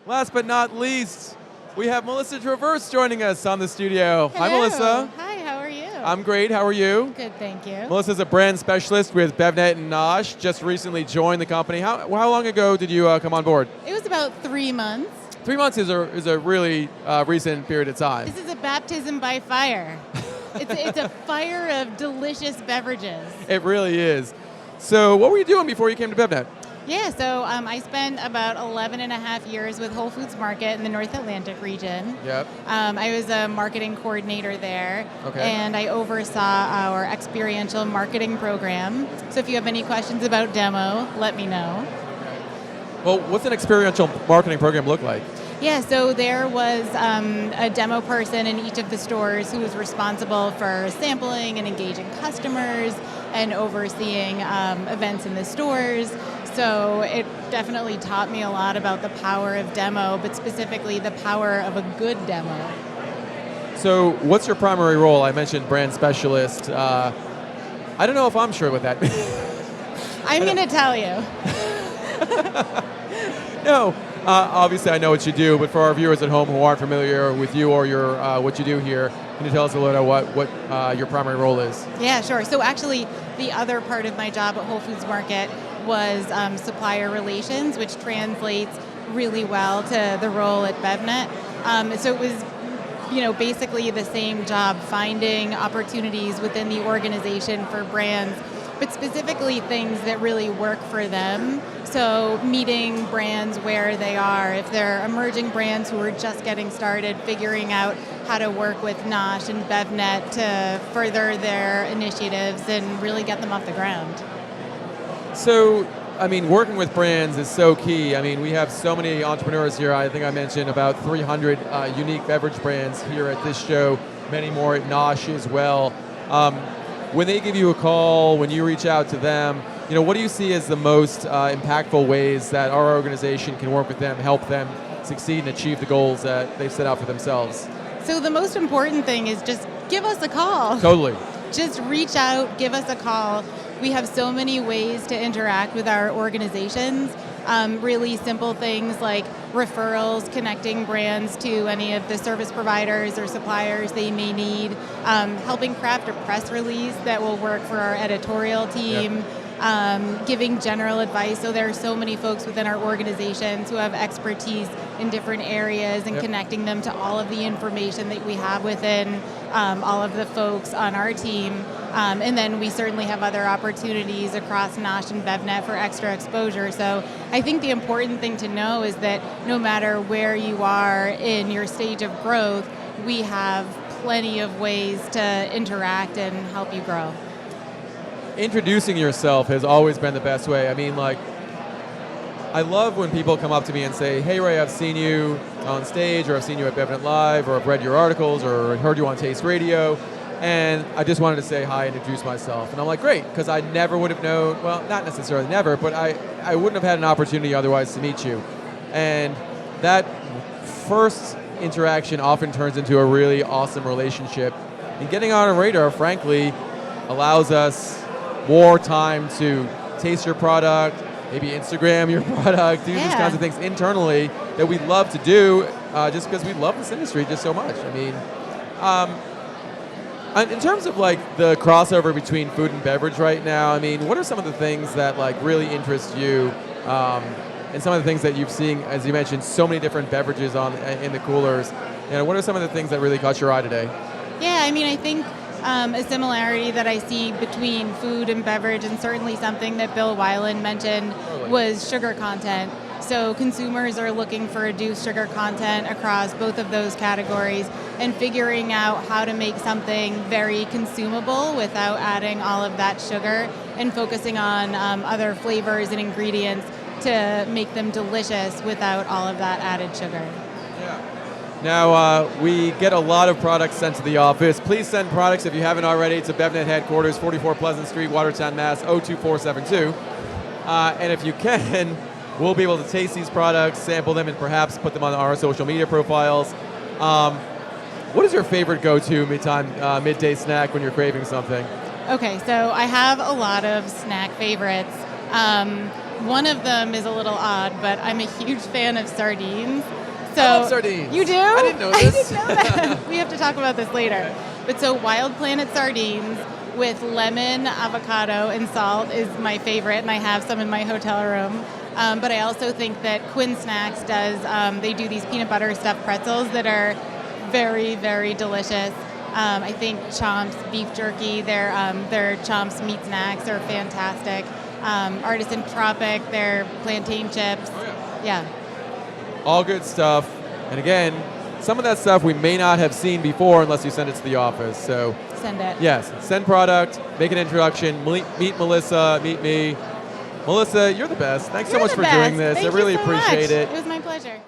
Last but not least, we have Melissa Traverse joining us on the studio. Hello. Hi, Melissa. Hi, how are you? I'm great. How are you? Good, thank you. Melissa's a brand specialist with BevNET and NOSH. Just recently joined the company. How long ago did you come on board? It was about 3 months. 3 months is a really recent period of time. This is a baptism by fire. It's a fire of delicious beverages. It really is. So what were you doing before you came to BevNET? Yeah, so I spent about 11 and a half years with Whole Foods Market in the North Atlantic region. Yep. I was a marketing coordinator there, Okay. and I oversaw our experiential marketing program. So if you have any questions about demo, let me know. Well, what's an experiential marketing program look like? Yeah, so there was a demo person in each of the stores who was responsible for sampling and engaging customers and overseeing events in the stores. So it definitely taught me a lot about the power of demo, but specifically the power of a good demo. So what's your primary role? I mentioned brand specialist. I don't know if I'm sure what that means. I'm going to tell you. No, obviously I know what you do, but for our viewers at home who aren't familiar with you or your what you do here, can you tell us a little bit what your primary role is? Yeah, sure. So actually, the other part of my job at Whole Foods Market was supplier relations, which translates really well to the role at BevNET. So it was, basically the same job, finding opportunities within the organization for brands, but specifically things that really work for them. So meeting brands where they are. If they're emerging brands who are just getting started, figuring out how to work with NOSH and BevNET to further their initiatives and really get them off the ground. So, working with brands is so key. We have so many entrepreneurs here. I think I mentioned about 300 unique beverage brands here at this show, many more at NOSH as well. When they give you a call, when you reach out to them, what do you see as the most impactful ways that our organization can work with them, help them succeed and achieve the goals that they've set out for themselves? So the most important thing is just give us a call. Totally. Just reach out, give us a call. We have so many ways to interact with our organizations. Really simple things like referrals, connecting brands to any of the service providers or suppliers they may need, helping craft a press release that will work for our editorial team, giving general advice. So there are so many folks within our organizations who have expertise in different areas and connecting them to all of the information that we have within all of the folks on our team. And then we certainly have other opportunities across NOSH and BevNET for extra exposure. So I think the important thing to know is that no matter where you are in your stage of growth, we have plenty of ways to interact and help you grow. Introducing yourself has always been the best way. I love when people come up to me and say, hey Ray, I've seen you on stage, or I've seen you at BevNET Live, or I've read your articles, or heard you on Taste Radio, and I just wanted to say hi and introduce myself. And I'm like, great, because I never would have known, well, not necessarily never, but I wouldn't have had an opportunity otherwise to meet you. And that first interaction often turns into a really awesome relationship. And getting on a radar, frankly, allows us more time to taste your product, maybe Instagram your product, do these kinds of things internally that we love to do just because we love this industry just so much. In terms of the crossover between food and beverage right now, what are some of the things that really interest you, and some of the things that you've seen, as you mentioned, so many different beverages in the coolers? What are some of the things that really caught your eye today? Yeah, I think a similarity that I see between food and beverage, and certainly something that Bill Weiland mentioned, was sugar content. So consumers are looking for reduced sugar content across both of those categories, and figuring out how to make something very consumable without adding all of that sugar, and focusing on other flavors and ingredients to make them delicious without all of that added sugar. Now, we get a lot of products sent to the office. Please send products, if you haven't already, to BevNET headquarters, 44 Pleasant Street, Watertown, Mass. 02472. And if you can, we'll be able to taste these products, sample them, and perhaps put them on our social media profiles. What is your favorite go-to midday snack when you're craving something? Okay, so I have a lot of snack favorites. One of them is a little odd, but I'm a huge fan of sardines. So I love sardines. You do? I didn't know this. I didn't know that. We have to talk about this later. But so Wild Planet sardines with lemon, avocado, and salt is my favorite, and I have some in my hotel room. But I also think that Quinn Snacks does, they do these peanut butter stuffed pretzels that are very, very delicious. I think Chomp's beef jerky, their Chomp's meat snacks are fantastic. Artisan Tropic, their plantain chips. Oh, yeah. All good stuff. And again, some of that stuff we may not have seen before unless you send it to the office. So Send it. yes, send product, make an introduction, meet Melissa, meet me. Melissa, you're the best. Thanks so much for doing this. Thank I really you so appreciate much. it. It was my pleasure.